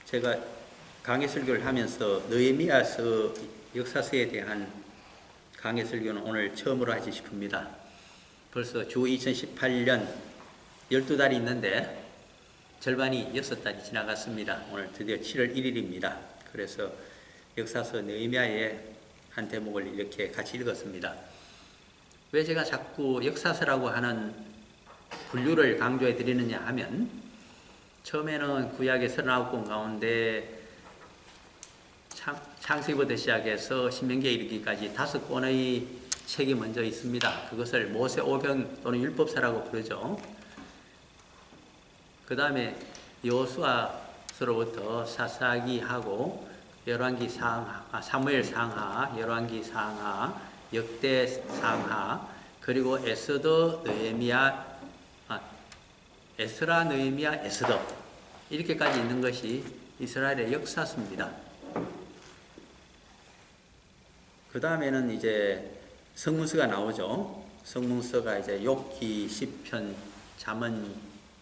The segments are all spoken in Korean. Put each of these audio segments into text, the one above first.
제가 강해 설교를 하면서 느헤미야서 역사서에 대한 강해 설교는 오늘 처음으로 하지 싶습니다. 벌써 주 2018년 12달이 있는데 절반이 6달이 지나갔습니다. 오늘 드디어 7월 1일입니다. 그래서 역사서 느헤미야의 한 대목을 이렇게 같이 읽었습니다. 왜 제가 자꾸 역사서라고 하는 분류를 강조해 드리느냐 하면, 처음에는 구약의 39권 가운데 창세기부터 시작해서 신명기에 이르기까지 5권의 책이 먼저 있습니다. 그것을 모세 오경 또는 율법서라고 부르죠. 그 다음에 여호수아서로부터 사사기하고 열왕기 상하, 사무엘 상하, 열왕기 상하, 역대 상하, 그리고 에스더, 느헤미야, 에스라, 느헤미야, 에스더, 이렇게까지 있는 것이 이스라엘의 역사서입니다. 그 다음에는 이제 성문서가 나오죠. 성문서가 이제 욥기, 시편, 잠언,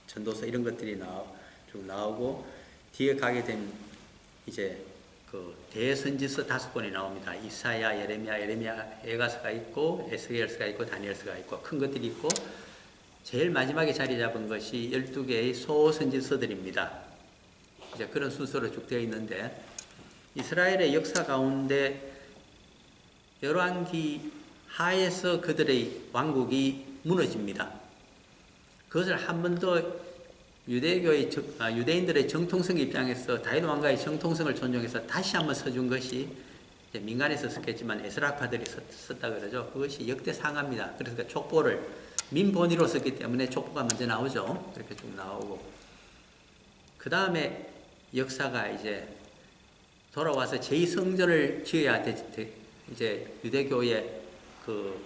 전도서 이런 것들이 쭉 나오고, 뒤에 가게 되면 이제 그 대선지서 5권이 나옵니다. 이사야, 예레미야, 에가서가 있고, 에스겔서가 있고, 다니엘서가 있고, 큰 것들이 있고, 제일 마지막에 자리 잡은 것이 12개의 소선지서들입니다. 이제 그런 순서로 쭉 되어 있는데, 이스라엘의 역사 가운데 열왕기 하에서 그들의 왕국이 무너집니다. 그것을 한 번 더 유대인들의 정통성 입장에서 다윗 왕가의 정통성을 존중해서 다시 한번 써준 것이, 민간에서 썼겠지만 에스라파들이 썼다 그러죠. 그것이 역대 상하입니다. 그래서 촉보를 민본위로 썼기 때문에 촉보가 먼저 나오죠. 그렇게 쭉 나오고, 그 다음에 역사가 이제 돌아와서 제2성전을 지어야 이제 유대교의 그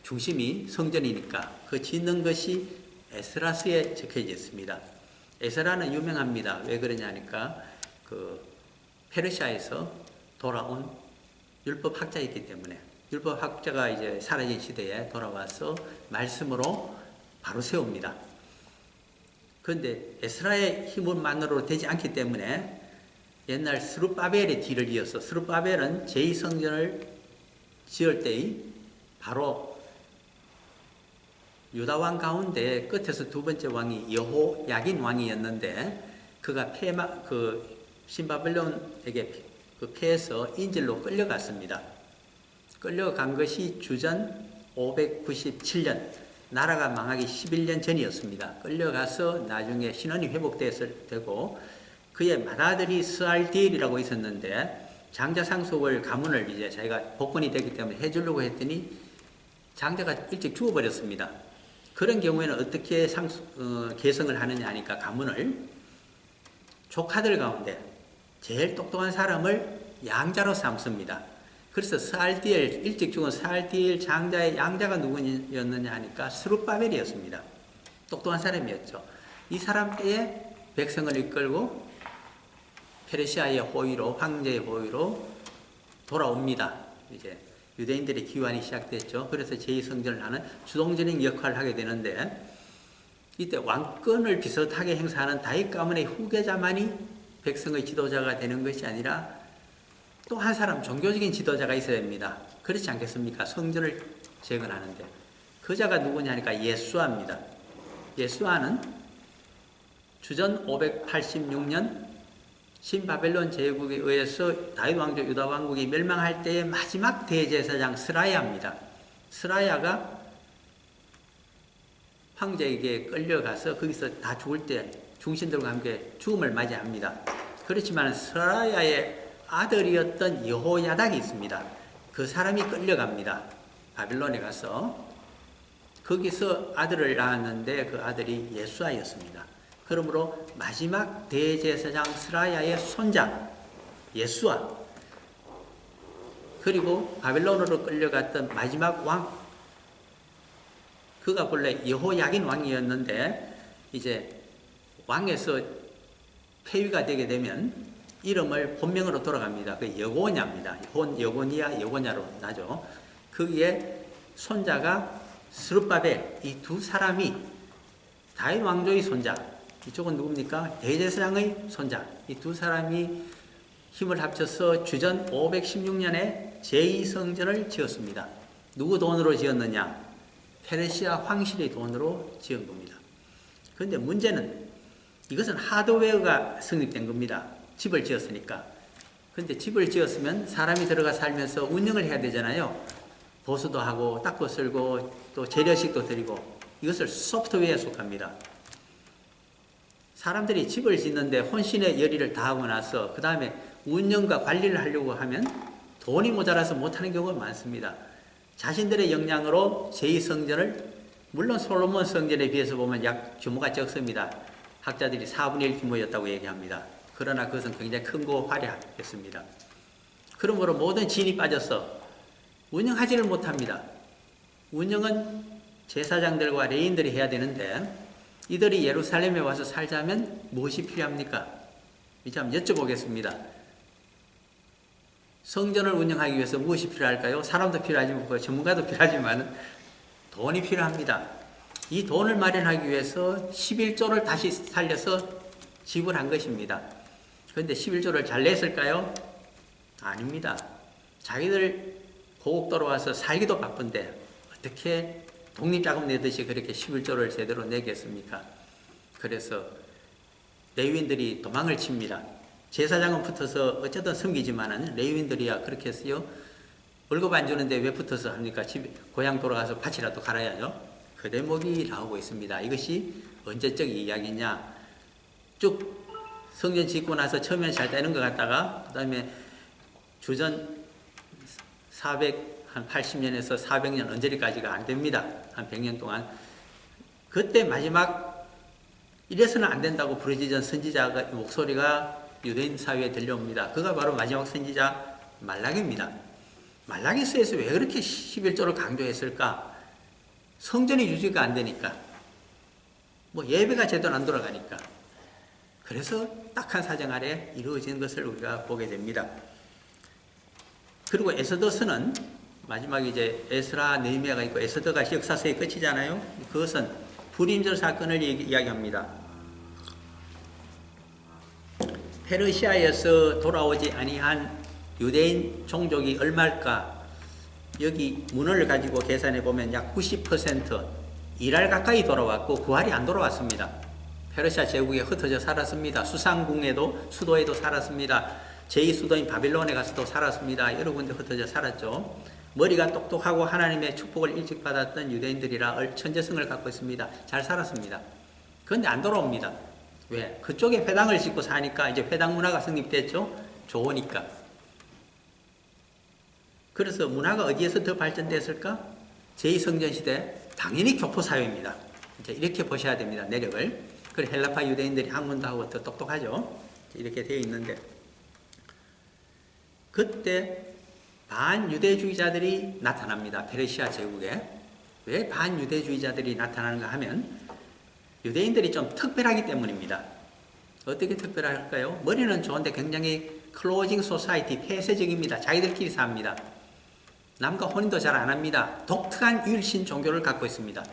중심이 성전이니까 그 짓는 것이 에스라서에 적혀져 있습니다. 에스라는 유명합니다. 왜 그러냐니까 그 페르시아에서 돌아온 율법학자이기 때문에, 율법학자가 이제 사라진 시대에 돌아와서 말씀으로 바로 세웁니다. 그런데 에스라의 힘만으로 되지 않기 때문에 옛날 스룹바벨의 뒤를 이어서, 스룹바벨은 제2성전을 지을 때의 바로 유다왕 가운데 끝에서 두 번째 왕이 여호야긴 왕이었는데, 그가 신바벨론에게 패해서 인질로 끌려갔습니다. 끌려간 것이 주전 597년, 나라가 망하기 11년 전이었습니다. 끌려가서 나중에 신원이 회복되고, 그의 맏아들이 스알디엘이라고 있었는데, 장자상속을 가문을 이제 자기가 복권이 됐기 때문에 해주려고 했더니 장자가 일찍 죽어버렸습니다. 그런 경우에는 어떻게 계승을 하느냐 하니까, 가문을 조카들 가운데 제일 똑똑한 사람을 양자로 삼습니다. 그래서 일찍 죽은 스알디엘 장자의 양자가 누구였느냐 하니까 스룹바벨이었습니다. 똑똑한 사람이었죠. 이 사람 때에 백성을 이끌고 페르시아의 호위로, 황제의 호위로 돌아옵니다. 이제 유대인들의 기환이 시작됐죠. 그래서 제2성전을 하는 주동적인 역할을 하게 되는데, 이때 왕권을 비슷하게 행사하는 다윗 가문의 후계자만이 백성의 지도자가 되는 것이 아니라 또 한 사람 종교적인 지도자가 있어야 됩니다. 그렇지 않겠습니까? 성전을 재건하는데. 그 자가 누구냐 하니까 예수아입니다. 예수아는 주전 586년 신바벨론 제국에 의해서 다윗 왕조 유다 왕국이 멸망할 때의 마지막 대제사장 스라야입니다. 스라야가 황제에게 끌려가서 거기서 다 죽을 때 중신들과 함께 죽음을 맞이합니다. 그렇지만 스라야의 아들이었던 여호야닥이 있습니다. 그 사람이 끌려갑니다. 바빌론에 가서 거기서 아들을 낳았는데 그 아들이 예수아였습니다. 그러므로 마지막 대제사장 스라야의 손자 예수아, 그리고 바빌론으로 끌려갔던 마지막 왕, 그가 본래 여호야긴 왕이었는데 이제 왕에서 폐위가 되게 되면 이름을 본명으로 돌아갑니다. 그 여고냐입니다. 여고니아, 여고냐로 나죠. 거기에 손자가 스룹바벨, 이 두 사람이 다윗 왕조의 손자, 이쪽은 누굽니까? 대제사장의 손자. 이 두 사람이 힘을 합쳐서 주전 516년에 제2성전을 지었습니다. 누구 돈으로 지었느냐? 페르시아 황실의 돈으로 지은 겁니다. 그런데 문제는 이것은 하드웨어가 성립된 겁니다. 집을 지었으니까. 그런데 집을 지었으면 사람이 들어가 살면서 운영을 해야 되잖아요. 보수도 하고 닦고 쓸고 또 재래식도 드리고 이것을 소프트웨어에 속합니다. 사람들이 집을 짓는데 혼신의 열의를 다하고 나서 그 다음에 운영과 관리를 하려고 하면 돈이 모자라서 못하는 경우가 많습니다. 자신들의 역량으로 제2성전을 물론 솔로몬 성전에 비해서 보면 약 규모가 적습니다. 학자들이 4분의 1 규모였다고 얘기합니다. 그러나 그것은 굉장히 크고 화려했습니다. 그러므로 모든 진이 빠져서 운영하지를 못합니다. 운영은 제사장들과 레인들이 해야 되는데 이들이 예루살렘에 와서 살자면 무엇이 필요합니까? 이제 한번 여쭤보겠습니다. 성전을 운영하기 위해서 무엇이 필요할까요? 사람도 필요하지만 전문가도 필요하지만 돈이 필요합니다. 이 돈을 마련하기 위해서 11조를 다시 살려서 지불한 것입니다. 그런데 11조를 잘 냈을까요? 아닙니다. 자기들 고국도로 와서 살기도 바쁜데 어떻게 독립자금 내듯이 그렇게 11조를 제대로 내겠습니까? 그래서 레위인들이 도망을 칩니다. 제사장은 붙어서 어쨌든 섬기지만은 레위인들이야 그렇게 했어요. 월급 안 주는데 왜 붙어서 합니까? 고향 돌아가서 밭이라도 갈아야죠. 그 대목이 나오고 있습니다. 이것이 언제적 이야기냐? 쭉 성전 짓고 나서 처음엔 잘 되는 것 같다가 그 다음에 주전 480년에서 400년 언저리까지가 안 됩니다. 한 100년 동안. 그때 마지막 이래서는 안 된다고 부르짖은 선지자가 목소리가 유대인 사회에 들려옵니다. 그가 바로 마지막 선지자 말라기입니다. 말라기서에서 왜 그렇게 11조를 강조했을까? 성전이 유지가 안 되니까. 예배가 제대로 안 돌아가니까. 그래서 딱한 사정 아래 이루어진 것을 우리가 보게 됩니다. 그리고 에스더서는 마지막에 이제 에스라, 느헤미야가 있고 에스더가 역사서의 끝이잖아요. 그것은 불임절 사건을 이야기합니다. 페르시아에서 돌아오지 아니한 유대인 종족이 얼마일까? 여기 문헌을 가지고 계산해 보면 약 90% 1할 가까이 돌아왔고 9할이 안 돌아왔습니다. 페르시아 제국에 흩어져 살았습니다. 수상궁에도 수도에도 살았습니다. 제2수도인 바빌론에 가서도 살았습니다. 여러 군데 흩어져 살았죠. 머리가 똑똑하고 하나님의 축복을 일찍 받았던 유대인들이라 천재성을 갖고 있습니다. 잘 살았습니다. 그런데 안 돌아옵니다. 왜? 그쪽에 회당을 짓고 사니까 이제 회당 문화가 성립됐죠. 좋으니까. 그래서 문화가 어디에서 더 발전됐을까? 제2성전 시대 당연히 교포사회입니다. 이제 이렇게 보셔야 됩니다. 내력을. 그리고 헬라파 유대인들이 학문도 하고 더 똑똑하죠. 이렇게 되어 있는데 그때 반유대주의자들이 나타납니다. 페르시아 제국에. 왜 반유대주의자들이 나타나는가 하면 유대인들이 좀 특별하기 때문입니다. 어떻게 특별할까요? 머리는 좋은데 굉장히 클로징 소사이티, 폐쇄적입니다. 자기들끼리 삽니다. 남과 혼인도 잘 안 합니다. 독특한 유일신 종교를 갖고 있습니다.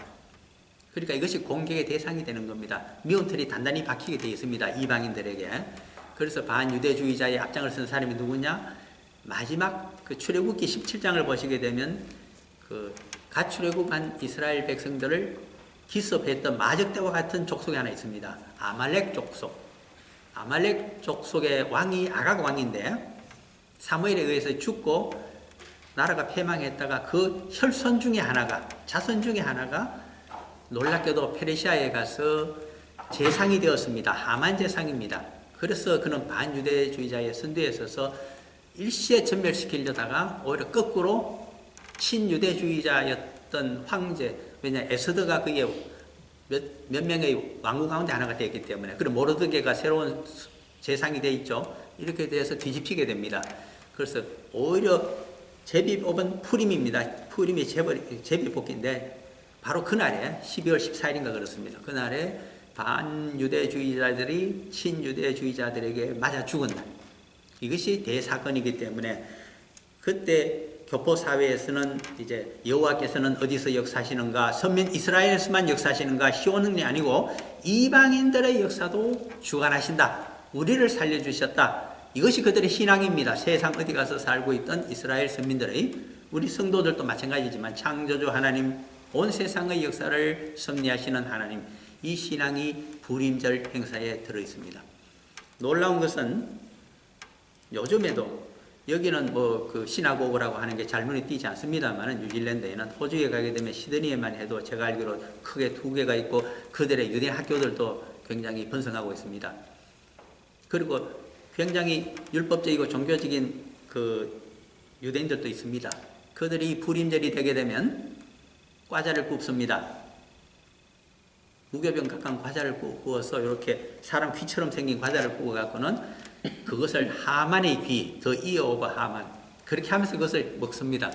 그러니까 이것이 공격의 대상이 되는 겁니다. 미운털이 단단히 박히게 되어 있습니다. 이방인들에게. 그래서 반유대주의자의 앞장을 쓴 사람이 누구냐? 마지막 그 출애굽기 17장을 보시게 되면 그 가출애굽한 이스라엘 백성들을 기습했던 마적대와 같은 족속이 하나 있습니다. 아말렉 족속. 아말렉 족속의 왕이 아각 왕인데 사무엘에 의해서 죽고 나라가 패망했다가 그 혈손 중에 하나가, 자손 중에 하나가 놀랍게도 페르시아에 가서 재상이 되었습니다. 하만 재상입니다. 그래서 그는 반유대주의자의 선두에 서서 일시에 전멸시키려다가 오히려 거꾸로 친유대주의자였던 황제, 왜냐 에스더가 그게 몇 명의 왕국 가운데 하나가 되었기 때문에, 그리고 모르드게가 새로운 재상이 되어 있죠. 이렇게 돼서 뒤집히게 됩니다. 그래서 오히려 제비 뽑은 푸림입니다. 푸림이 제비 뽑기인데 바로 그날에 12월 14일인가 그렇습니다. 그날에 반유대주의자들이 친유대주의자들에게 맞아 죽은 날. 이것이 대사건이기 때문에 그때 교포 사회에서는 이제 여호와께서는 어디서 역사하시는가? 선민 이스라엘에서만 역사하시는가? 시온흥이 아니고 이방인들의 역사도 주관하신다. 우리를 살려주셨다. 이것이 그들의 신앙입니다. 세상 어디 가서 살고 있던 이스라엘 선민들의, 우리 성도들도 마찬가지지만 창조주 하나님, 온 세상의 역사를 섭리하시는 하나님, 이 신앙이 불임절 행사에 들어있습니다. 놀라운 것은 요즘에도 여기는 뭐 그 시나고그라고 하는 게 잘 눈에 띄지 않습니다만, 뉴질랜드에는, 호주에 가게 되면 시드니에만 해도 제가 알기로 크게 2개가 있고 그들의 유대인 학교들도 굉장히 번성하고 있습니다. 그리고 굉장히 율법적이고 종교적인 그 유대인들도 있습니다. 그들이 불임절이 되게 되면 과자를 굽습니다. 무교병 각각 과자를 구워서 이렇게 사람 귀처럼 생긴 과자를 구워갖고는 그것을 하만의 귀, 더 이어 오버 하만, 그렇게 하면서 그것을 먹습니다.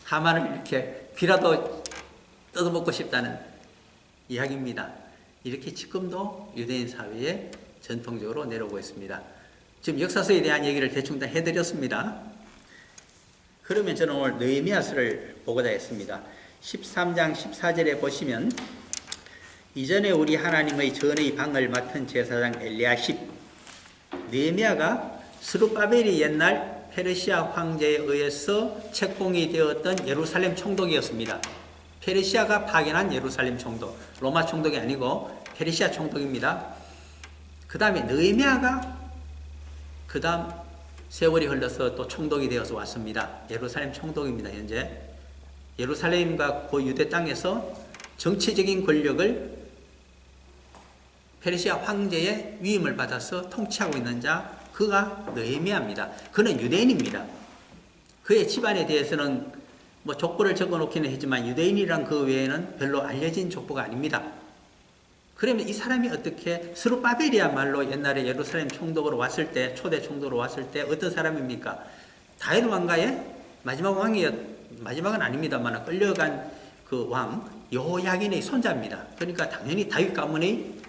하만을 이렇게 귀라도 뜯어먹고 싶다는 이야기입니다. 이렇게 지금도 유대인 사회에 전통적으로 내려오고 있습니다. 지금 역사서에 대한 얘기를 대충 다 해드렸습니다. 그러면 저는 오늘 느헤미야서를 보고자 했습니다. 13장 14절에 보시면, 이전에 우리 하나님의 전의 방을 맡은 제사장 엘리야십, 느헤미야가 스룹바벨이 옛날 페르시아 황제에 의해서 책봉이 되었던 예루살렘 총독이었습니다. 페르시아가 파견한 예루살렘 총독, 로마 총독이 아니고 페르시아 총독입니다. 그 다음에 느헤미야가 그 다음 세월이 흘러서 또 총독이 되어서 왔습니다. 예루살렘 총독입니다. 현재 예루살렘과 그 유대 땅에서 정치적인 권력을 페르시아 황제의 위임을 받아서 통치하고 있는 자, 그가 느헤미야입니다. 그는 유대인입니다. 그의 집안에 대해서는 뭐 족보를 적어놓기는 했지만 유대인이란 그 외에는 별로 알려진 족보가 아닙니다. 그러면 이 사람이 어떻게, 스룹바벨이야말로 옛날에 예루살렘 총독으로 왔을 때, 초대 총독으로 왔을 때 어떤 사람입니까? 다윗 왕가의 마지막 마지막은 아닙니다만 끌려간 그 왕 여호야긴의 손자입니다. 그러니까 당연히 다윗 가문의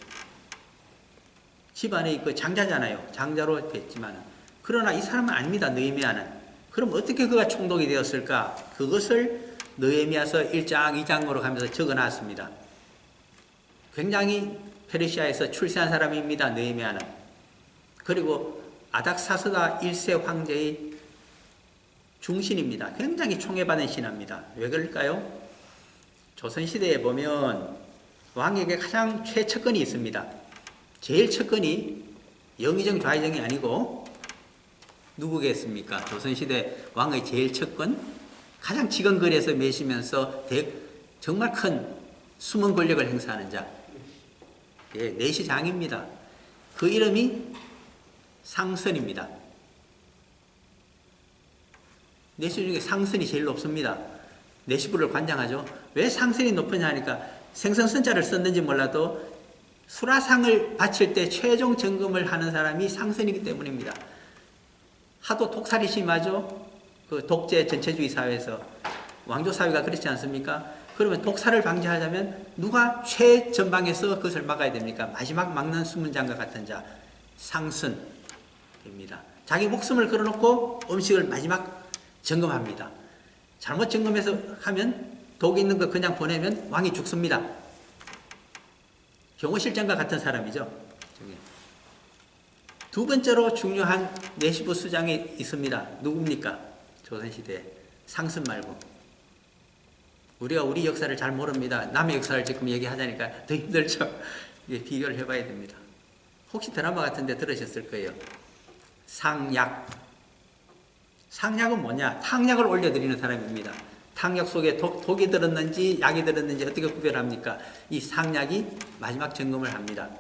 집안의 그 장자잖아요. 장자로 됐지만, 그러나 이 사람은 아닙니다. 느헤미야는. 그럼 어떻게 그가 총독이 되었을까? 그것을 느헤미야서 1장 2장으로 가면서 적어놨습니다. 굉장히 페르시아에서 출세한 사람입니다. 느헤미야는. 그리고 아닥사스다 1세 황제의 중신입니다. 굉장히 총애받은 신하입니다. 왜 그럴까요? 조선시대에 보면 왕에게 가장 최측근이 있습니다. 제일 측근이 영의정 좌의정이 아니고 누구겠습니까? 조선시대 왕의 제일 측근, 가장 지근거리에서 매시면서 정말 큰 숨은 권력을 행사하는 자, 예, 내시장입니다. 그 이름이 상선입니다. 내시 중에 상선이 제일 높습니다. 내시부를 관장하죠. 왜 상선이 높으냐 하니까 생선선자를 썼는지 몰라도 수라상을 바칠 때 최종 점검을 하는 사람이 상선이기 때문입니다. 하도 독살이 심하죠. 그 독재 전체주의 사회에서 왕조 사회가 그렇지 않습니까? 그러면 독살을 방지하자면 누가 최전방에서 그것을 막아야 됩니까? 마지막 막는 수문장과 같은 자, 상선입니다. 자기 목숨을 걸어놓고 음식을 마지막 점검합니다. 잘못 점검해서 하면 독이 있는 거 그냥 보내면 왕이 죽습니다. 경호실장과 같은 사람이죠. 두 번째로 중요한 내시부 수장이 있습니다. 누굽니까? 조선시대에. 상선 말고. 우리가 우리 역사를 잘 모릅니다. 남의 역사를 지금 얘기하자니까 더 힘들죠. 비교를 해봐야 됩니다. 혹시 드라마 같은 데 들으셨을 거예요. 상약. 상약은 뭐냐? 탕약을 올려드리는 사람입니다. 탕약 속에 독이 들었는지 약이 들었는지 어떻게 구별합니까? 이 상약이 마지막 점검을 합니다.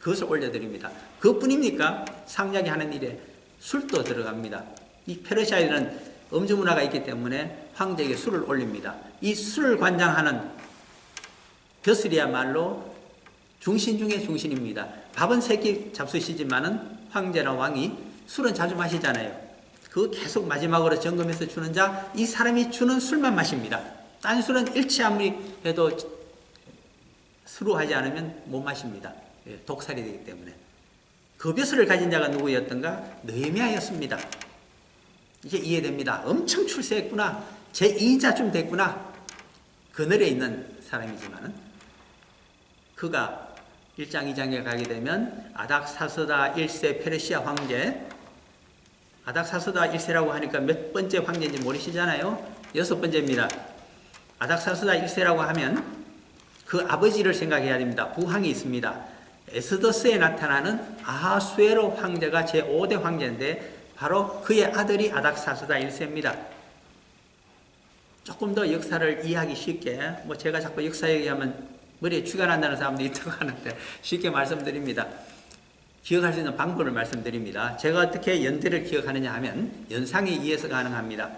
그것을 올려드립니다. 그것뿐입니까? 상약이 하는 일에 술도 들어갑니다. 이 페르시아에는 음주 문화가 있기 때문에 황제에게 술을 올립니다. 이 술을 관장하는 벼슬이야말로 중신 중에 중신입니다. 밥은 세끼 잡수시지만은 황제나 왕이 술은 자주 마시잖아요. 그 계속 마지막으로 점검해서 주는 자, 이 사람이 주는 술만 마십니다. 딴 술은 일치 아무리 해도 수루하지 않으면 못 마십니다. 독살이 되기 때문에. 그 벼슬을 가진 자가 누구였던가? 느헤미야였습니다. 이제 이해됩니다. 엄청 출세했구나. 제2인자쯤 됐구나. 그늘에 있는 사람이지만은 그가 1장 2장에 가게 되면 아닥사스다 1세 페르시아 황제, 아닥사스다 1세라고 하니까 몇 번째 황제인지 모르시잖아요. 6번째입니다. 아닥사스다 1세라고 하면 그 아버지를 생각해야 됩니다. 부황이 있습니다. 에스더스에 나타나는 아하수에로 황제가 제5대 황제인데 바로 그의 아들이 아닥사스다 1세입니다. 조금 더 역사를 이해하기 쉽게, 제가 자꾸 역사 얘기하면 머리에 쥐가 난다는 사람도 있다고 하는데 쉽게 말씀드립니다. 기억할 수 있는 방법을 말씀드립니다. 제가 어떻게 연대를 기억하느냐 하면 연상에 의해서 가능합니다.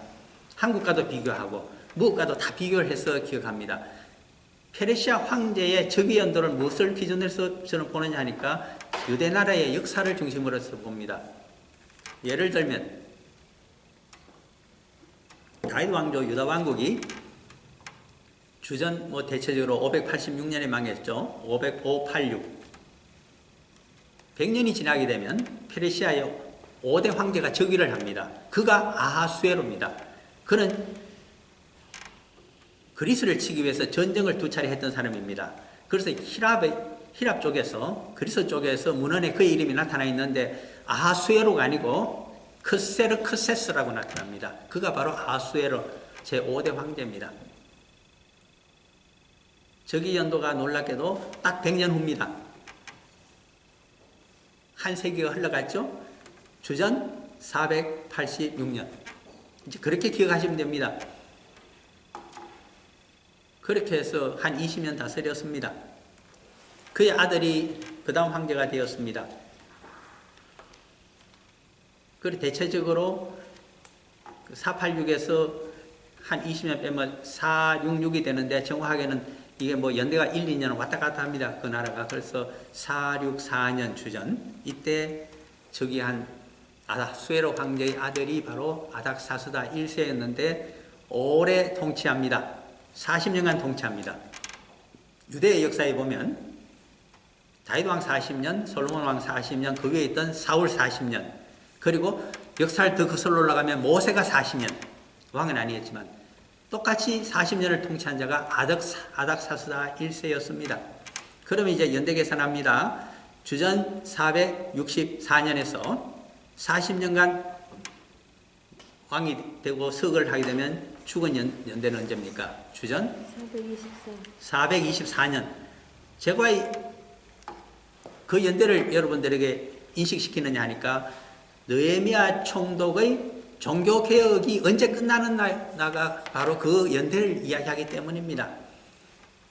한국과도 비교하고 무엇과도 다 비교를 해서 기억합니다. 페르시아 황제의 즉위 연도를 무엇을 기준으로 해서 저는 보느냐 하니까 유대 나라의 역사를 중심으로 해서 봅니다. 예를 들면 다윗 왕조 유다 왕국이 주전 대체적으로 586년에 망했죠. 586. 100년이 지나게 되면 페르시아의 5대 황제가 즉위를 합니다. 그가 아하수에로입니다. 그는 그리스를 치기 위해서 전쟁을 2차례 했던 사람입니다. 그래서 히랍 쪽에서, 그리스 쪽에서 문헌에 그의 이름이 나타나 있는데 아하수에로가 아니고 크세르크세스라고 나타납니다. 그가 바로 아하수에로 제5대 황제입니다. 즉위 연도가 놀랍게도 딱 100년 후입니다. 한 세기가 흘러갔죠. 주전 486년. 이제 그렇게 기억하시면 됩니다. 그렇게 해서 한 20년 다스렸습니다. 그의 아들이 그 다음 황제가 되었습니다. 그리고 대체적으로 486에서 한 20년 빼면 466이 되는데 정확하게는 이게 연대가 1, 2년 왔다 갔다 합니다. 그 나라가. 그래서 464년 주전 이때 즉위한 아닥수에로 황제의 아들이 바로 아닥사스다 1세였는데 오래 통치합니다. 40년간 통치합니다. 유대의 역사에 보면 다윗 왕 40년, 솔로몬 왕 40년, 그 위에 있던 사울 40년, 그리고 역사를 더 거슬러 올라가면 모세가 40년, 왕은 아니었지만 똑같이 40년을 통치한 자가 아닥사스다 1세였습니다. 그러면 이제 연대 계산합니다. 주전 464년에서 40년간 왕이 되고 석을 하게 되면 죽은 연대는 언제입니까? 주전 424년. 제가 그 연대를 여러분들에게 인식시키느냐 하니까 느헤미야 총독의 종교개혁이 언제 끝나는 나가 바로 그 연대를 이야기하기 때문입니다.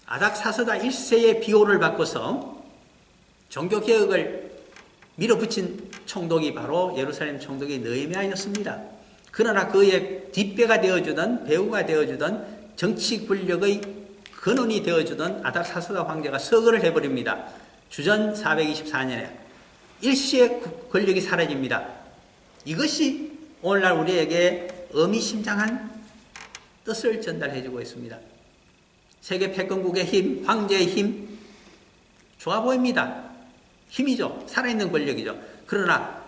아닥사스다 1세의 비호를 바꿔서 종교개혁을 밀어붙인 총독이 바로 예루살렘 총독이 느헤미야였습니다. 그러나 그의 뒷배가 되어주던, 배우가 되어주던, 정치 권력의 근원이 되어주던 아닥사스다 황제가 서거를 해버립니다. 주전 424년에 일시에 권력이 사라집니다. 이것이 오늘날 우리에게 의미심장한 뜻을 전달해주고 있습니다. 세계 패권국의 힘, 황제의 힘, 좋아 보입니다. 힘이죠. 살아있는 권력이죠. 그러나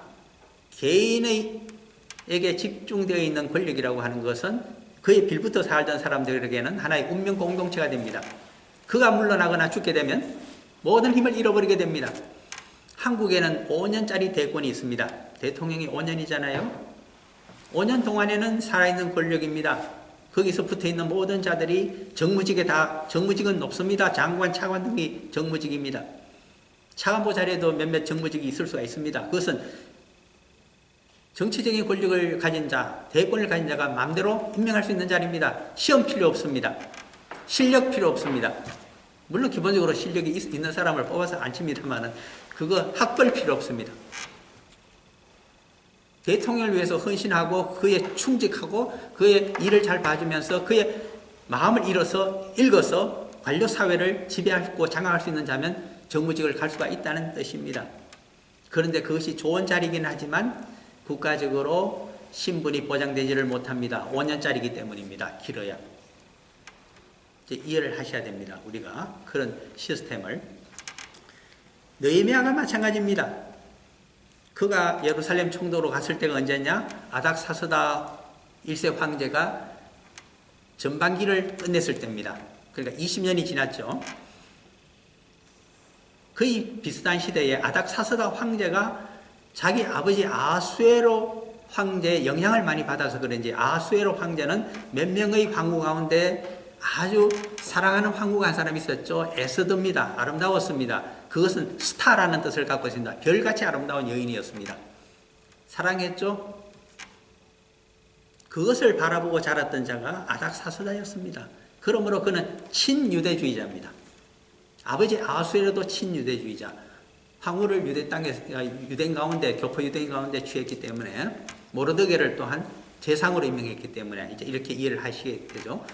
개인에게 집중되어 있는 권력이라고 하는 것은 그의 빌부터 살던 사람들에게는 하나의 운명 공동체가 됩니다. 그가 물러나거나 죽게 되면 모든 힘을 잃어버리게 됩니다. 한국에는 5년짜리 대권이 있습니다. 대통령이 5년이잖아요. 5년 동안에는 살아있는 권력입니다. 거기서 붙어있는 모든 자들이 정무직은 높습니다. 장관, 차관 등이 정무직입니다. 차관보 자리에도 몇몇 정무직이 있을 수가 있습니다. 그것은 정치적인 권력을 가진 자, 대권을 가진 자가 마음대로 임명할 수 있는 자리입니다. 시험 필요 없습니다. 실력 필요 없습니다. 물론 기본적으로 실력이 있는 사람을 뽑아서 안 칩니다만 그거 학벌 필요 없습니다. 대통령을 위해서 헌신하고 그의 충직하고 그의 일을 잘 봐주면서 그의 마음을 읽어서 관료사회를 지배하고 장악할 수 있는 자면 정무직을 갈 수가 있다는 뜻입니다. 그런데 그것이 좋은 자리이긴 하지만 국가적으로 신분이 보장되지를 못합니다. 5년짜리이기 때문입니다. 길어야. 이제 이해를 하셔야 됩니다. 우리가 그런 시스템을. 느헤미야가 마찬가지입니다. 그가 예루살렘 총독으로 갔을 때가 언제냐? 아닥사스다 1세 황제가 전반기를 끝냈을 때입니다. 그러니까 20년이 지났죠. 거의 비슷한 시대에 아닥사스다 황제가 자기 아버지 아수에로 황제의 영향을 많이 받아서 그런지 아수에로 황제는 몇 명의 황후 가운데 아주 사랑하는 황후가 한 사람이 있었죠. 에스더입니다. 아름다웠습니다. 그것은 스타라는 뜻을 갖고 있습니다. 별같이 아름다운 여인이었습니다. 사랑했죠. 그것을 바라보고 자랐던 자가 아닥사스다였습니다. 그러므로 그는 친유대주의자입니다. 아버지 아수에로도 친유대주의자. 황후를 유대인 가운데, 교포 유대인 가운데 취했기 때문에 모르드게를 또한 재상으로 임명했기 때문에 이제 이렇게 이해를 하시게 되죠.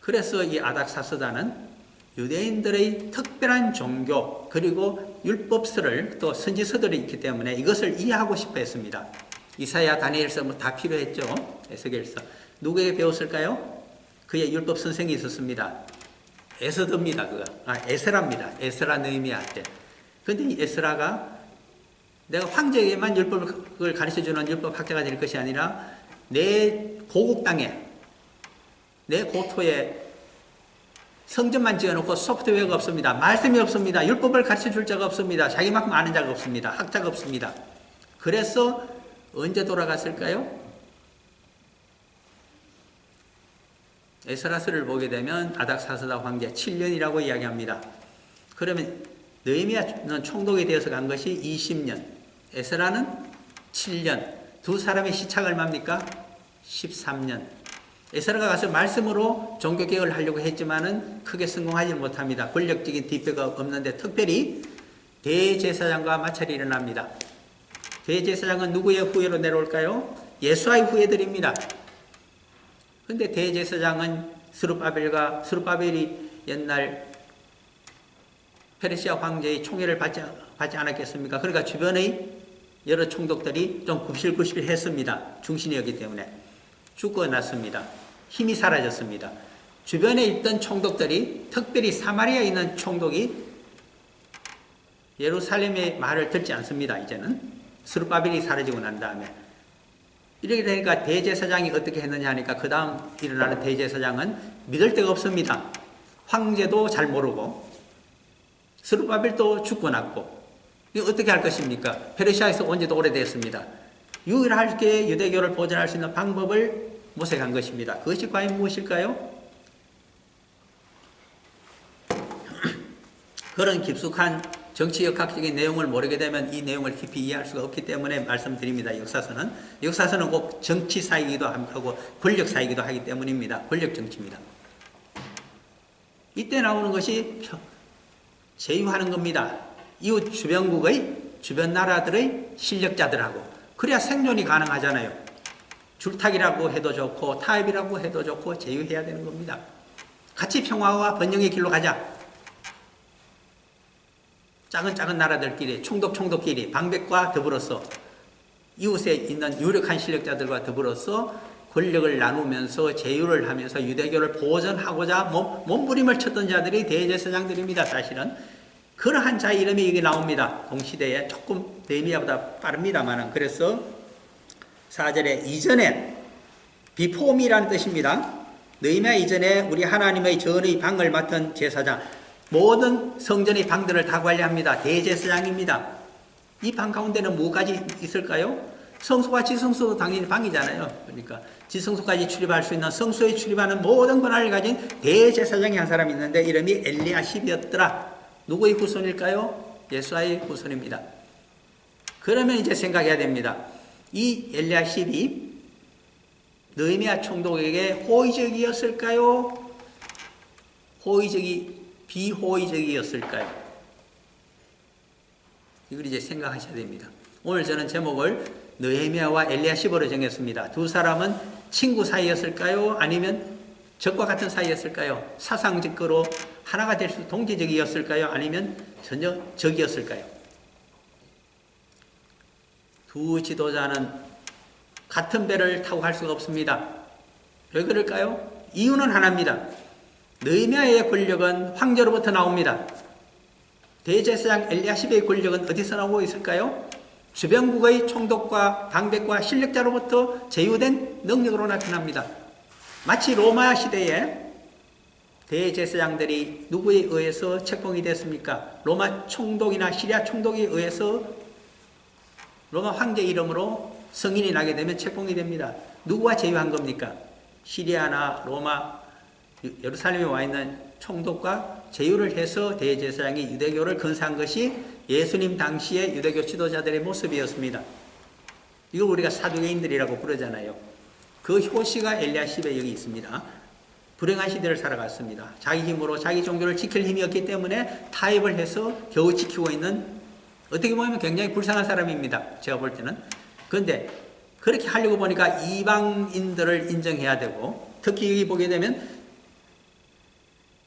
그래서 이 아닥사스다는 유대인들의 특별한 종교 그리고 율법서를 또 선지서들이 있기 때문에 이것을 이해하고 싶어 했습니다. 이사야, 다니엘서 뭐 다 필요했죠. 에스겔서. 누구에게 배웠을까요? 그의 율법 선생이 있었습니다. 에스더입니다. 에스라입니다. 에스라 느헤미야한테. 그런데 이 에스라가 내가 황제에게만 율법을 가르쳐주는 율법 학자가 될 것이 아니라 내 고국 땅에 내 고토에 성전만 지어놓고 소프트웨어가 없습니다. 말씀이 없습니다. 율법을 가르쳐줄 자가 없습니다. 자기만큼 아는 자가 없습니다. 학자가 없습니다. 그래서 언제 돌아갔을까요? 에스라서를 보게 되면 아닥사스다 황제 7년이라고 이야기합니다. 그러면 느헤미야는 총독이 되어서 간 것이 20년, 에스라는 7년, 두 사람의 시차가 얼마입니까? 13년. 에스라가 가서 말씀으로 종교개혁을 하려고 했지만은 크게 성공하지 못합니다. 권력적인 뒷배가 없는데 특별히 대제사장과 마찰이 일어납니다. 대제사장은 누구의 후예로 내려올까요? 예수아의 후예들입니다. 그런데 대제사장은 스룹바벨이 옛날 페르시아 황제의 총애를 받지 않았겠습니까? 그러니까 주변의 여러 총독들이 좀 굽실굽실 했습니다. 중신이었기 때문에. 죽어났습니다. 힘이 사라졌습니다. 주변에 있던 총독들이 특별히 사마리아에 있는 총독이 예루살렘의 말을 듣지 않습니다. 이제는 스룹바벨이 사라지고 난 다음에 이렇게 되니까 대제사장이 어떻게 했느냐 하니까 그 다음 일어나는 대제사장은 믿을 데가 없습니다. 황제도 잘 모르고 스룹바벨도 죽어났고 이거 어떻게 할 것입니까? 페르시아에서 온 지도 오래됐습니다. 유일하게 유대교를 보존할 수 있는 방법을 모색한 것입니다. 그것이 과연 무엇일까요? 그런 깊숙한 정치역학적인 내용을 모르게 되면 이 내용을 깊이 이해할 수가 없기 때문에 말씀드립니다. 역사서는 꼭 정치사이기도 하고 권력사이기도 하기 때문입니다. 권력정치입니다. 이때 나오는 것이 제휴하는 겁니다. 이웃 주변국의 주변 나라들의 실력자들하고 그래야 생존이 가능하잖아요. 줄타기라고 해도 좋고 타협이라고 해도 좋고 제휴해야 되는 겁니다. 같이 평화와 번영의 길로 가자. 작은 나라들끼리 총독끼리 방백과 더불어서 이웃에 있는 유력한 실력자들과 더불어서 권력을 나누면서 제휴를 하면서 유대교를 보존하고자 몸부림을 쳤던 자들이 대제사장들입니다. 사실은 그러한 자 이름이 여기 나옵니다. 동시대에 조금 느헤미야보다 빠릅니다만 그래서 4절에 이전에 비폼이라는 뜻입니다. 느헤미야 이전에 우리 하나님의 전의 방을 맡은 제사장 모든 성전의 방들을 다 관리합니다. 대제사장입니다. 이 방 가운데는 뭐까지 있을까요? 성소와 지성소도 당연히 방이잖아요. 그러니까 지성소까지 출입할 수 있는 성소에 출입하는 모든 권한을 가진 대제사장이 한 사람이 있는데 이름이 엘리야십이었더라. 누구의 후손일까요? 예수아의 후손입니다. 그러면 이제 생각해야 됩니다. 이 엘리야십이 느헤미야 총독에게 호의적이었을까요? 비호의적이었을까요? 이걸 이제 생각하셔야 됩니다. 오늘 저는 제목을 느헤미야와 엘리야십으로 정했습니다. 두 사람은 친구 사이였을까요? 아니면 적과 같은 사이였을까요? 사상적으로 하나가 될 수 동지적이었을까요? 아니면 전혀 적이었을까요? 두 지도자는 같은 배를 타고 갈 수가 없습니다. 왜 그럴까요? 이유는 하나입니다. 느헤미야의 권력은 황제로부터 나옵니다. 대제사장 엘리야십의 권력은 어디서 나오고 있을까요? 주변국의 총독과 방백과 실력자로부터 제휴된 능력으로 나타납니다. 마치 로마 시대에 대제사장들이 누구에 의해서 책봉이 됐습니까? 로마 총독이나 시리아 총독에 의해서 로마 황제 이름으로 승인이 나게 되면 책봉이 됩니다. 누구와 제휴한 겁니까? 시리아나 로마, 예루살렘에 와 있는 총독과 제휴를 해서 대제사장이 유대교를 건사한 것이 예수님 당시의 유대교 지도자들의 모습이었습니다. 이걸 우리가 사두개인들이라고 부르잖아요. 그 효시가 엘리야십에 여기 있습니다. 불행한 시대를 살아갔습니다. 자기 힘으로 자기 종교를 지킬 힘이 없기 때문에 타협을 해서 겨우 지키고 있는, 어떻게 보면 굉장히 불쌍한 사람입니다. 제가 볼 때는. 그런데 그렇게 하려고 보니까 이방인들을 인정해야 되고, 특히 여기 보게 되면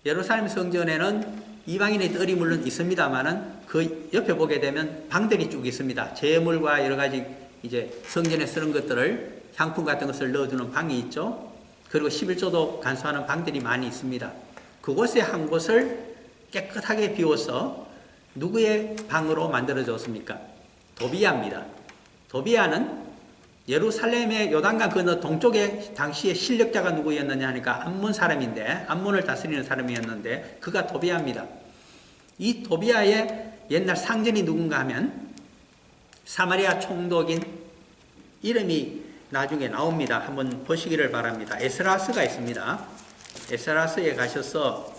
예루살렘 성전에는 이방인의 뜰이 물론 있습니다만은 그 옆에 보게 되면 방들이 쭉 있습니다. 제물과 여러 가지 이제 성전에 쓰는 것들을, 향품 같은 것을 넣어두는 방이 있죠. 그리고 11조도 간수하는 방들이 많이 있습니다. 그곳에 한 곳을 깨끗하게 비워서 누구의 방으로 만들어졌습니까? 도비아입니다. 도비아는 예루살렘의 요단강 건너 동쪽에 당시의 실력자가 누구였느냐 하니까 암몬 사람인데, 암몬을 다스리는 사람이었는데 그가 도비아입니다. 이 도비아의 옛날 상전이 누군가 하면 사마리아 총독인, 이름이 나중에 나옵니다. 한번 보시기를 바랍니다. 에스라스가 있습니다. 에스라스에 가셔서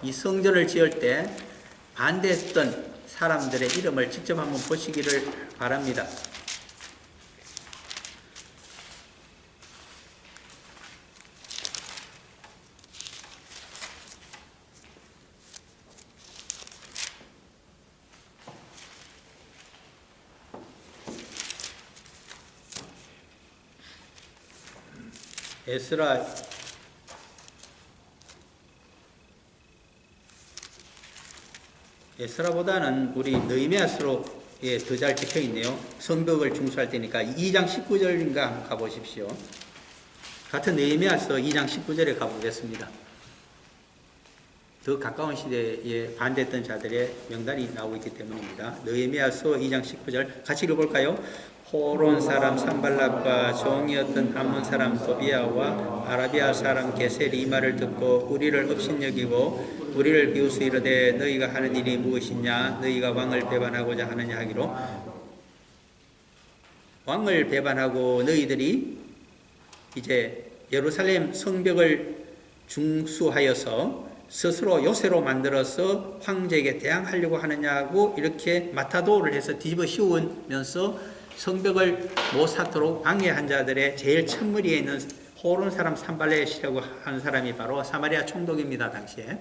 이 성전을 지을 때 반대했던 사람들의 이름을 직접 한번 보시기를 바랍니다. 에스라보다는 우리 느헤미야서로 더 잘 찍혀 있네요. 성벽을 중수할 때니까 2장 19절인가 한번 가보십시오. 같은 느헤미야서 2장 19절에 가보겠습니다. 더 가까운 시대에 반대했던 자들의 명단이 나오고 있기 때문입니다. 느헤미야서 2장 19절 같이 읽어볼까요? 호론 사람 산발락과 종이었던 암몬 사람 도비아와 아라비아 사람 게셀이 이 말을 듣고 우리를 업신여기고 우리를 비웃어 이르되 너희가 하는 일이 무엇이냐? 너희가 왕을 배반하고자 하느냐 하기로, 왕을 배반하고 너희들이 이제 예루살렘 성벽을 중수하여서 스스로 요새로 만들어서 황제에게 대항하려고 하느냐고 이렇게 마타도를 해서 뒤집어 씌우면서 성벽을 못 쌓도록 방해한 자들의 제일 첫무리에 있는 호론 사람 산발렛이라고 하는 사람이 바로 사마리아 총독입니다. 당시에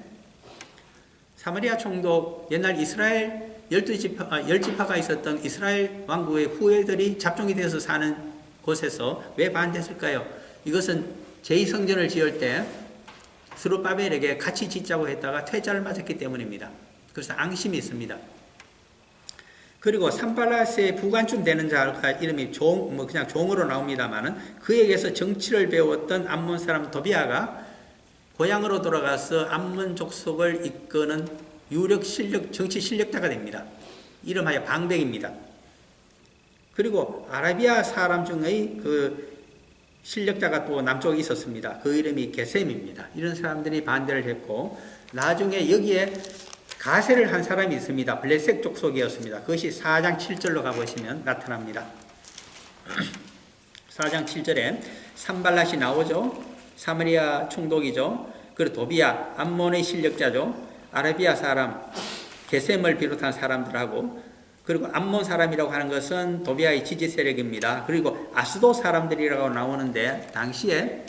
사마리아 총독, 옛날 이스라엘 10지파가 있었던 이스라엘 왕국의 후예들이 잡종이 되어서 사는 곳에서 왜 반대했을까요? 이것은 제2성전을 지을 때 스룹바벨에게 같이 짓자고 했다가 퇴짜를 맞았기 때문입니다. 그래서 앙심이 있습니다. 그리고 산발랏의 부관쯤 되는 자가 이름이 그냥 종으로 나옵니다만은 그에게서 정치를 배웠던 암몬 사람 도비아가 고향으로 돌아가서 암몬 족속을 이끄는 유력 정치 실력자가 됩니다. 이름하여 방백입니다. 그리고 아라비아 사람 중의 그 실력자가 또 남쪽에 있었습니다. 그 이름이 게셈입니다. 이런 사람들이 반대를 했고, 나중에 여기에 가세를 한 사람이 있습니다. 블레셋 족속이었습니다. 그것이 4장 7절로 가보시면 나타납니다. 4장 7절에 산발랏이 나오죠. 사마리아 총독이죠. 그리고 도비아, 암몬의 실력자죠. 아라비아 사람, 게셈을 비롯한 사람들하고, 그리고 암몬 사람이라고 하는 것은 도비아의 지지 세력입니다. 그리고 아스도 사람들이라고 나오는데, 당시에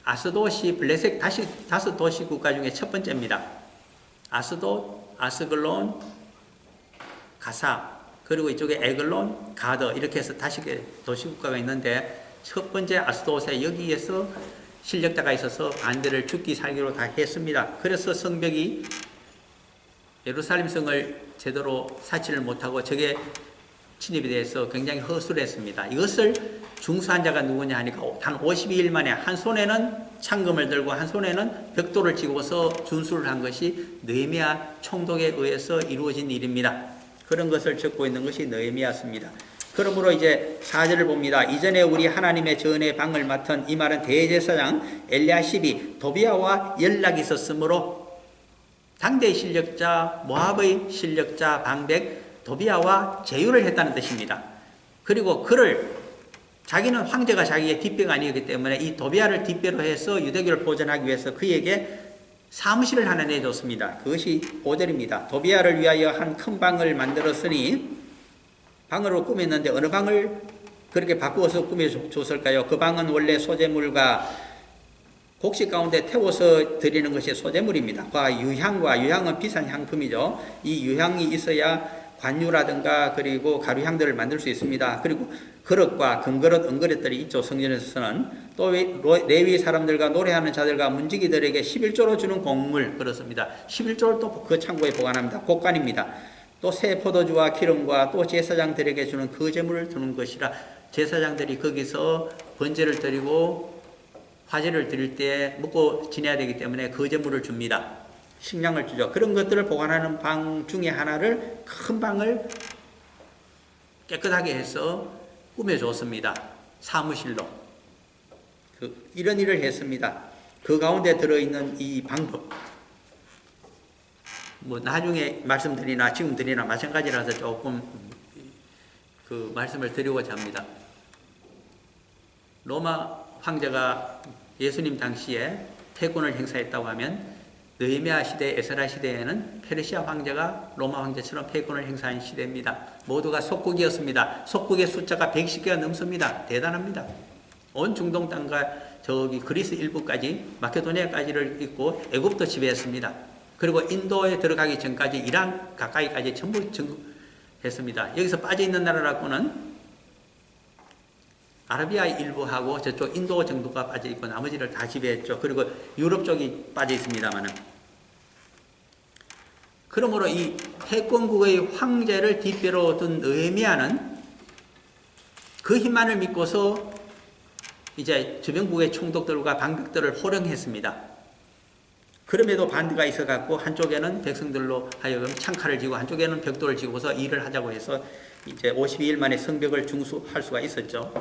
아스돗이 블레셋 다섯 도시 국가 중에 첫 번째입니다. 아스돗, 아스글론, 가사, 그리고 이쪽에 에글론, 가드, 이렇게 해서 다섯 개 도시 국가가 있는데, 첫 번째 아스돗에 여기에서 실력자가 있어서 반대를 죽기 살기로 다 했습니다. 그래서 성벽이 예루살렘 성을 제대로 사치를 못하고 적의 침입에 대해서 굉장히 허술했습니다. 이것을 중수한 자가 누구냐 하니까 단 52일 만에 한 손에는 창금을 들고 한 손에는 벽돌을 쥐고서 준수를 한 것이 느헤미야 총독에 의해서 이루어진 일입니다. 그런 것을 적고 있는 것이 느헤미야서입니다. 그러므로 이제 4절을 봅니다. 이전에 우리 하나님의 전의 방을 맡은 이 말은 대제사장 엘리야십이 도비아와 연락이 있었으므로 당대의 실력자, 모압의 실력자 방백 도비아와 제휴를 했다는 뜻입니다. 그리고 그를 자기는 황제가 자기의 뒷배가 아니었기 때문에 이 도비아를 뒷배로 해서 유대교를 보존하기 위해서 그에게 사무실을 하나 내줬습니다. 그것이 5절입니다. 도비아를 위하여 한 큰 방을 만들었으니 방으로 꾸몄는데 어느 방을 그렇게 바꾸어서 꾸며줬을까요? 그 방은 원래 소재물과 곡식 가운데 태워서 드리는 것이 소재물입니다. 유향은 비싼 향품이죠. 이 유향이 있어야 관유라든가 그리고 가루향들을 만들 수 있습니다. 그리고 그릇과 금그릇, 은그릇들이 있죠. 성전에서는 또 레위 사람들과 노래하는 자들과 문지기들에게 11조로 주는 곡물 그렇습니다. 11조를 또 그 창고에 보관합니다. 곡간입니다. 또 새 포도주와 기름과 또 제사장들에게 주는 그 제물을 두는 것이라 제사장들이 거기서 번제를 드리고 화제를 드릴 때 먹고 지내야 되기 때문에 그 제물을 줍니다. 식량을 주죠. 그런 것들을 보관하는 방 중에 하나를 큰 방을 깨끗하게 해서 꾸며줬습니다. 사무실로. 이런 일을 했습니다. 그 가운데 들어있는 이 방법 나중에 말씀드리나 지금 드리나 마찬가지라서 조금 그 말씀을 드리고자 합니다. 로마 황제가 예수님 당시에 패권을 행사했다고 하면 느헤미야 시대, 에스라 시대에는 페르시아 황제가 로마 황제처럼 패권을 행사한 시대입니다. 모두가 속국이었습니다. 속국의 숫자가 110개가 넘습니다. 대단합니다. 온 중동 땅과 저기 그리스 일부까지 마케도니아까지를 잇고 애굽도 지배했습니다. 그리고 인도에 들어가기 전까지 이란 가까이까지 전부 정복했습니다. 여기서 빠져있는 나라라고는 아라비아 일부하고 저쪽 인도 정도가 빠져있고 나머지를 다 지배했죠. 그리고 유럽 쪽이 빠져있습니다만 그러므로 이 패권국의 황제를 뒷배로 둔 느헤미야는 그 힘만을 믿고서 이제 주변국의 총독들과 방백들을 호령했습니다. 그럼에도 반대가 있어갖고 한쪽에는 백성들로 하여금 창칼을 쥐고 한쪽에는 벽돌을 쥐고서 일을 하자고 해서 이제 52일 만에 성벽을 중수할 수가 있었죠.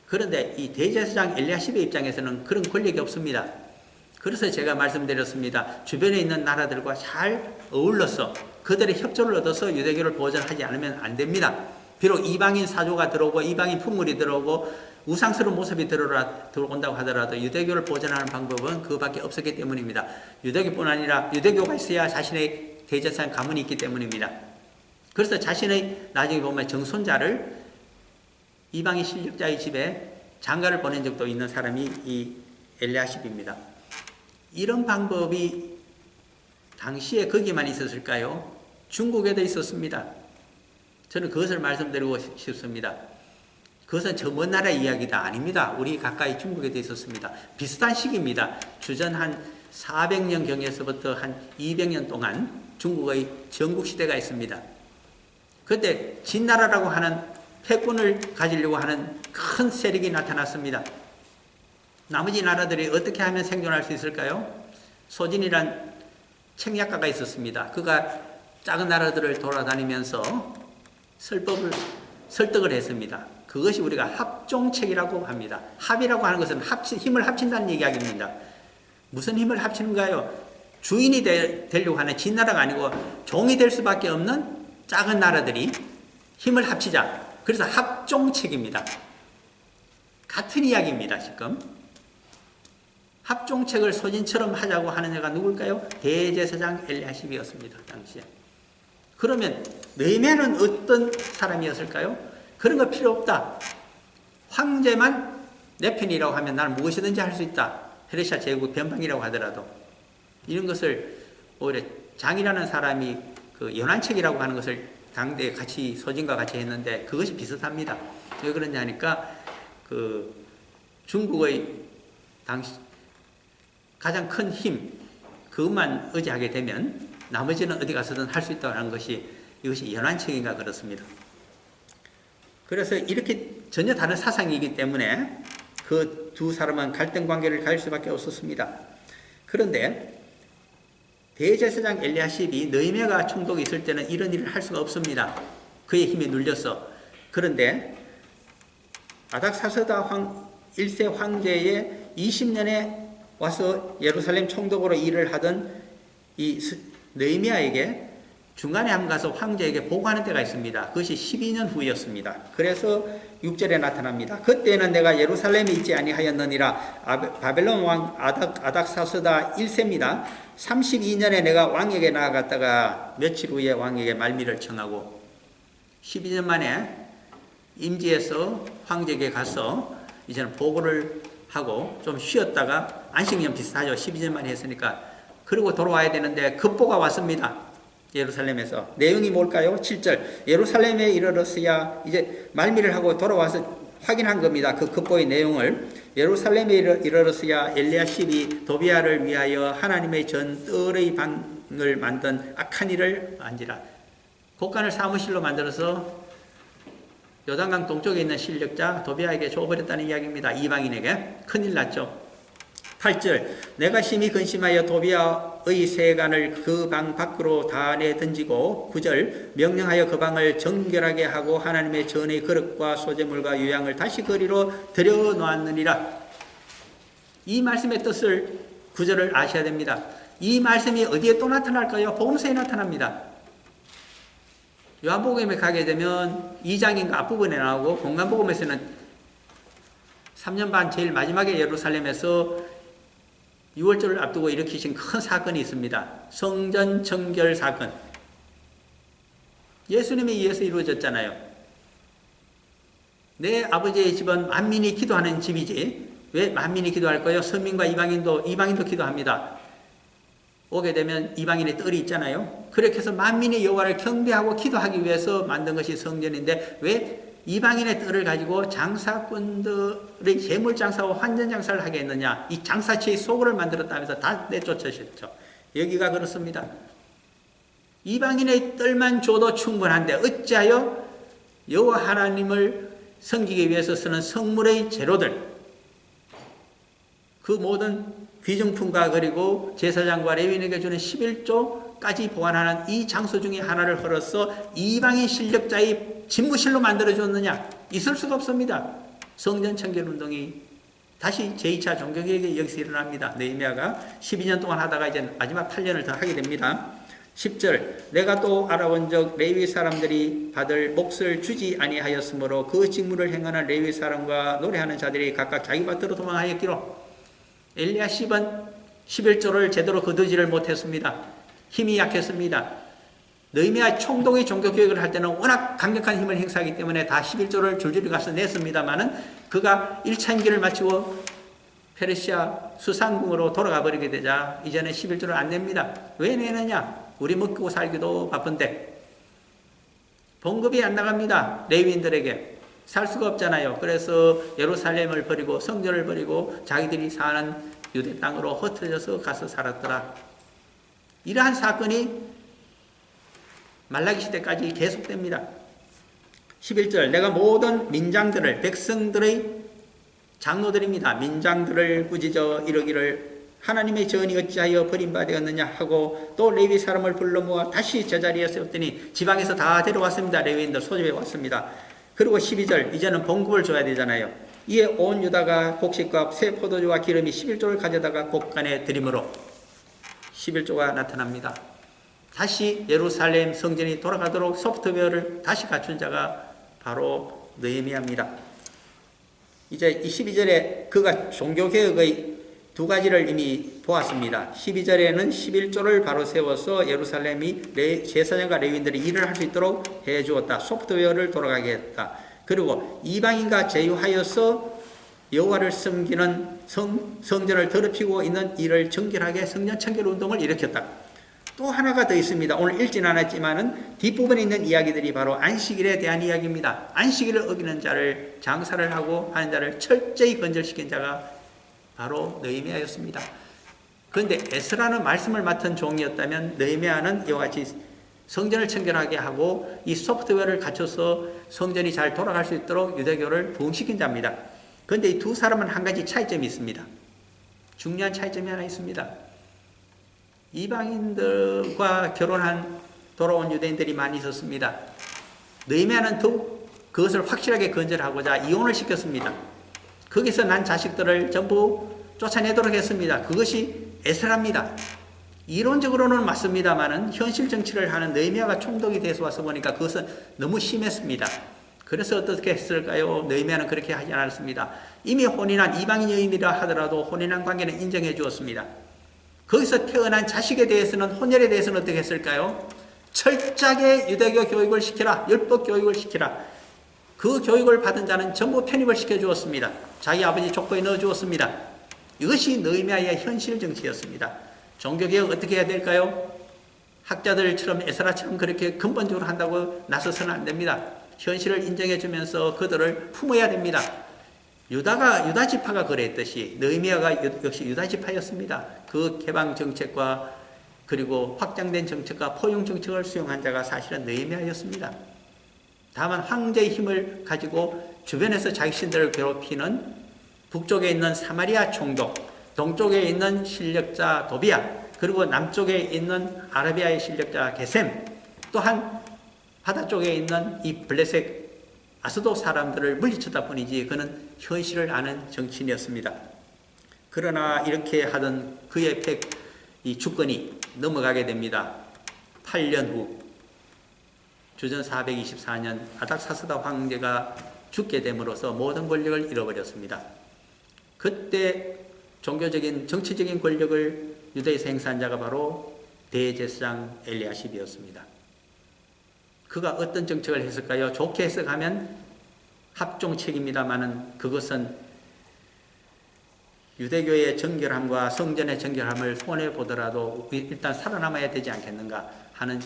그런데 이 대제사장 엘리야십의 입장에서는 그런 권력이 없습니다. 그래서 제가 말씀드렸습니다. 주변에 있는 나라들과 잘 어울러서 그들의 협조를 얻어서 유대교를 보존하지 않으면 안 됩니다. 비록 이방인 사조가 들어오고 이방인 풍물이 들어오고 우상스러운 모습이 들어온다고 하더라도 유대교를 보존하는 방법은 그밖에 없었기 때문입니다. 유대교뿐 아니라 유대교가 있어야 자신의 대제사장 가문이 있기 때문입니다. 그래서 자신의 나중에 보면 정손자를 이방인 실력자의 집에 장가를 보낸 적도 있는 사람이 이 엘리야십입니다. 이런 방법이 당시에 거기만 있었을까요? 중국에도 있었습니다. 저는 그것을 말씀드리고 싶습니다. 그것은 저 먼 나라 이야기가 아닙니다. 우리 가까이 중국에도 있었습니다. 비슷한 시기입니다. 주전 한 400년경에서부터 한 200년 동안 중국의 전국시대가 있습니다. 그때 진나라라고 하는 패권을 가지려고 하는 큰 세력이 나타났습니다. 나머지 나라들이 어떻게 하면 생존할 수 있을까요? 소진이란 책략가가 있었습니다. 그가 작은 나라들을 돌아다니면서 설득을 했습니다. 그것이 우리가 합종책이라고 합니다. 합이라고 하는 것은 힘을 합친다는 이야기입니다. 무슨 힘을 합치는가요? 주인이 되려고 하는 진나라가 아니고 종이 될 수밖에 없는 작은 나라들이 힘을 합치자. 그래서 합종책입니다. 같은 이야기입니다. 지금 합종책을 소진처럼 하자고 하는 애가 누굴까요? 대제사장 엘리야십이었습니다. 당시에. 그러면 느헤미야는 어떤 사람이었을까요? 그런 거 필요 없다. 황제만 내 편이라고 하면 나는 무엇이든지 할 수 있다. 페르시아 제국 변방이라고 하더라도 이런 것을 오히려 장이라는 사람이 그 연한책이라고 하는 것을 당대에 같이 소진과 같이 했는데 그것이 비슷합니다. 왜 그러냐 하니까 그 중국의 당시 가장 큰 힘 그것만 의지하게 되면 나머지는 어디 가서든 할 수 있다는 것이 이것이 연한책인가 그렇습니다. 그래서 이렇게 전혀 다른 사상이기 때문에 그 두 사람은 갈등 관계를 가질 수밖에 없었습니다. 그런데 대제사장 엘리야십이 느헤미야가 총독이 있을 때는 이런 일을 할 수가 없습니다. 그의 힘에 눌려서 그런데 아닥사스다 1세 황제의 20년에 와서 예루살렘 총독으로 일을 하던 이 느헤미야에게 중간에 한번 가서 황제에게 보고하는 때가 있습니다. 그것이 12년 후였습니다. 그래서 6절에 나타납니다. 그때는 내가 예루살렘에 있지 아니하였느니라. 바벨론 왕 아닥사스다 1세입니다. 32년에 내가 왕에게 나아갔다가 며칠 후에 왕에게 말미를 청하고 12년 만에 임지에서 황제에게 가서 이제는 보고를 하고 좀 쉬었다가 안식년 비슷하죠. 12년 만에 했으니까. 그리고 돌아와야 되는데 급보가 왔습니다. 예루살렘에서. 내용이 뭘까요? 7절. 예루살렘에 이르렀어야 이제 말미를 하고 돌아와서 확인한 겁니다. 그 급보의 내용을. 예루살렘에 이르렀어야 엘리야십이 도비야를 위하여 하나님의 전 뜰의 방을 만든 악한 일을 안지라. 곡간을 사무실로 만들어서 요단강 동쪽에 있는 실력자 도비야에게 줘버렸다는 이야기입니다. 이방인에게. 큰일 났죠. 8절. 내가 심히 근심하여 도비야의 세간을 그 방 밖으로 다 내던지고 9절. 명령하여 그 방을 정결하게 하고 하나님의 전의 그릇과 소재물과 유향을 다시 거리로 들여놓았느니라. 이 말씀의 뜻을 9절을 아셔야 됩니다. 이 말씀이 어디에 또 나타날까요? 복음서에 나타납니다. 요한복음에 가게 되면 2장인가 앞부분에 나오고 공간복음에서는 3년 반 제일 마지막에 예루살렘에서 6월절을 앞두고 일으키신 큰 사건이 있습니다. 성전 정결 사건. 예수님에 의해서 이루어졌잖아요. 내 아버지의 집은 만민이 기도하는 집이지 왜 만민이 기도할까요? 서민과 이방인도 기도합니다. 오게 되면 이방인의 뜰이 있잖아요. 그렇게 해서 만민의 여호와를 경배하고 기도하기 위해서 만든 것이 성전인데 왜 이방인의 뜰을 가지고 장사꾼들의 재물장사와 환전장사를 하게 했느냐. 이 장사치의 소굴을 만들었다면서 다 내쫓으셨죠. 여기가 그렇습니다. 이방인의 뜰만 줘도 충분한데 어찌하여 여호와 하나님을 섬기기 위해서 쓰는 성물의 재료들, 그 모든 귀중품과 그리고 제사장과 레위인에게 주는 11조까지 보관하는 이 장소 중에 하나를 헐어서 이방인 실력자의 집무실로 만들어줬느냐? 있을 수가 없습니다. 성전 청결 운동이 다시 제2차 종교개혁이 여기서 일어납니다. 느헤미야가 12년 동안 하다가 이제 마지막 8년을 더 하게 됩니다. 10절. 내가 또 알아본 적 레위 사람들이 받을 몫을 주지 아니하였으므로 그 직무를 행하는 레위 사람과 노래하는 자들이 각각 자기 밭으로 도망하였기로. 엘리야십은 11조를 제대로 거두지를 못했습니다. 힘이 약했습니다. 느헤미야 총독이 종교개혁을 할 때는 워낙 강력한 힘을 행사하기 때문에 다 11조를 줄줄이 가서 냈습니다마는 그가 1차 임기를 마치고 페르시아 수상궁으로 돌아가 버리게 되자 이제는 11조를 안 냅니다. 왜 내느냐? 우리 먹고 살기도 바쁜데. 봉급이 안 나갑니다. 레위인들에게. 살 수가 없잖아요. 그래서 예루살렘을 버리고 성전을 버리고 자기들이 사는 유대 땅으로 흩어져서 가서 살았더라. 이러한 사건이 말라기 시대까지 계속됩니다. 11절. 내가 모든 민장들을 백성들의 장로들입니다. 민장들을 꾸짖어 이르기를 하나님의 전이 어찌하여 버림받았느냐 하고 또 레위 사람을 불러 모아 다시 제자리에 세웠더니 지방에서 다 데려왔습니다. 레위인들 소집해 왔습니다. 그리고 12절. 이제는 봉급을 줘야 되잖아요. 이에 온 유다가 곡식과 새 포도주와 기름이 11조를 가져다가 곡간에 드림으로 11조가 나타납니다. 다시 예루살렘 성전이 돌아가도록 소프트웨어를 다시 갖춘 자가 바로 느헤미야입니다. 이제 12절에 그가 종교개혁의 두 가지를 이미 보았습니다. 12절에는 11조를 바로 세워서 예루살렘이 제사장과 레위인들이 일을 할 수 있도록 해주었다. 소프트웨어를 돌아가게 했다. 그리고 이방인과 제휴하여서 여호와를 섬기는 성전을 더럽히고 있는 일을 정결하게 성전 청결 운동을 일으켰다. 또 하나가 더 있습니다. 오늘 읽진 않았지만은 뒷부분에 있는 이야기들이 바로 안식일에 대한 이야기입니다. 안식일을 어기는 자를, 장사를 하고 하는 자를 철저히 건절시킨 자가 바로 느헤미야였습니다. 그런데 에스라는 말씀을 맡은 종이었다면 느헤미야는 이와 같이 성전을 청결하게 하고 이 소프트웨어를 갖춰서 성전이 잘 돌아갈 수 있도록 유대교를 부흥시킨 자입니다. 그런데 이 두 사람은 한 가지 차이점이 있습니다. 중요한 차이점이 하나 있습니다. 이방인들과 결혼한 돌아온 유대인들이 많이 있었습니다. 느헤미야는 더욱 그것을 확실하게 건절하고자 이혼을 시켰습니다. 거기서 난 자식들을 전부 쫓아내도록 했습니다. 그것이 에스라입니다. 이론적으로는 맞습니다만은 현실 정치를 하는 느헤미야가 총독이 돼서 와서 보니까 그것은 너무 심했습니다. 그래서 어떻게 했을까요? 느헤미야는 그렇게 하지 않았습니다. 이미 혼인한 이방인 여인이라 하더라도 혼인한 관계는 인정해 주었습니다. 거기서 태어난 자식에 대해서는, 혼혈에 대해서는 어떻게 했을까요? 철저하게 유대교 교육을 시키라. 율법 교육을 시키라. 그 교육을 받은 자는 전부 편입을 시켜 주었습니다. 자기 아버지 족보에 넣어 주었습니다. 이것이 느헤미야의 현실 정치였습니다. 종교개혁 어떻게 해야 될까요? 학자들처럼 에스라처럼 그렇게 근본적으로 한다고 나서서는 안 됩니다. 현실을 인정해 주면서 그들을 품어야 됩니다. 유다 지파가 그랬듯이 느헤미야가 역시 유다 지파였습니다. 그 개방 정책과 그리고 확장된 정책과 포용 정책을 수용한 자가 사실은 느헤미야였습니다. 다만 황제의 힘을 가지고 주변에서 자기 신들을 괴롭히는 북쪽에 있는 사마리아 총독, 동쪽에 있는 실력자 도비야, 그리고 남쪽에 있는 아라비아의 실력자 게셈, 또한 바다 쪽에 있는 이 블레셋 아스도 사람들을 물리쳤다 뿐이지 그는 현실을 아는 정치인이었습니다. 그러나 이렇게 하던 그의 이 주권이 넘어가게 됩니다. 8년 후 주전 424년 아닥사스다 황제가 죽게 됨으로써 모든 권력을 잃어버렸습니다. 그때 종교적인 정치적인 권력을 유대에서 행사한 자가 바로 대제사장 엘리야십이었습니다. 그가 어떤 정책을 했을까요? 좋게 해석하면 합종책입니다마는 그것은 유대교의 정결함과 성전의 정결함을 손해보더라도 일단 살아남아야 되지 않겠는가 하는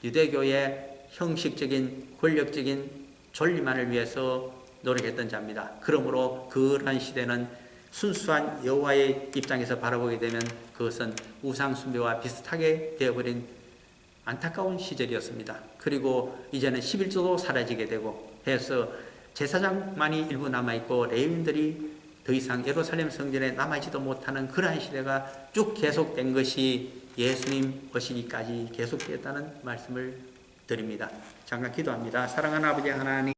유대교의 형식적인 권력적인 존리만을 위해서 노력했던 자입니다. 그러므로 그러한 시대는 순수한 여호와의 입장에서 바라보게 되면 그것은 우상숭배와 비슷하게 되어버린 안타까운 시절이었습니다. 그리고 이제는 11조도 사라지게 되고 해서 제사장만이 일부 남아있고 레위인들이 더 이상 예루살렘 성전에 남아있지도 못하는 그러한 시대가 쭉 계속된 것이 예수님 오시기까지 계속되었다는 말씀을 드립니다. 잠깐 기도합니다. 사랑하는 아버지 하나님,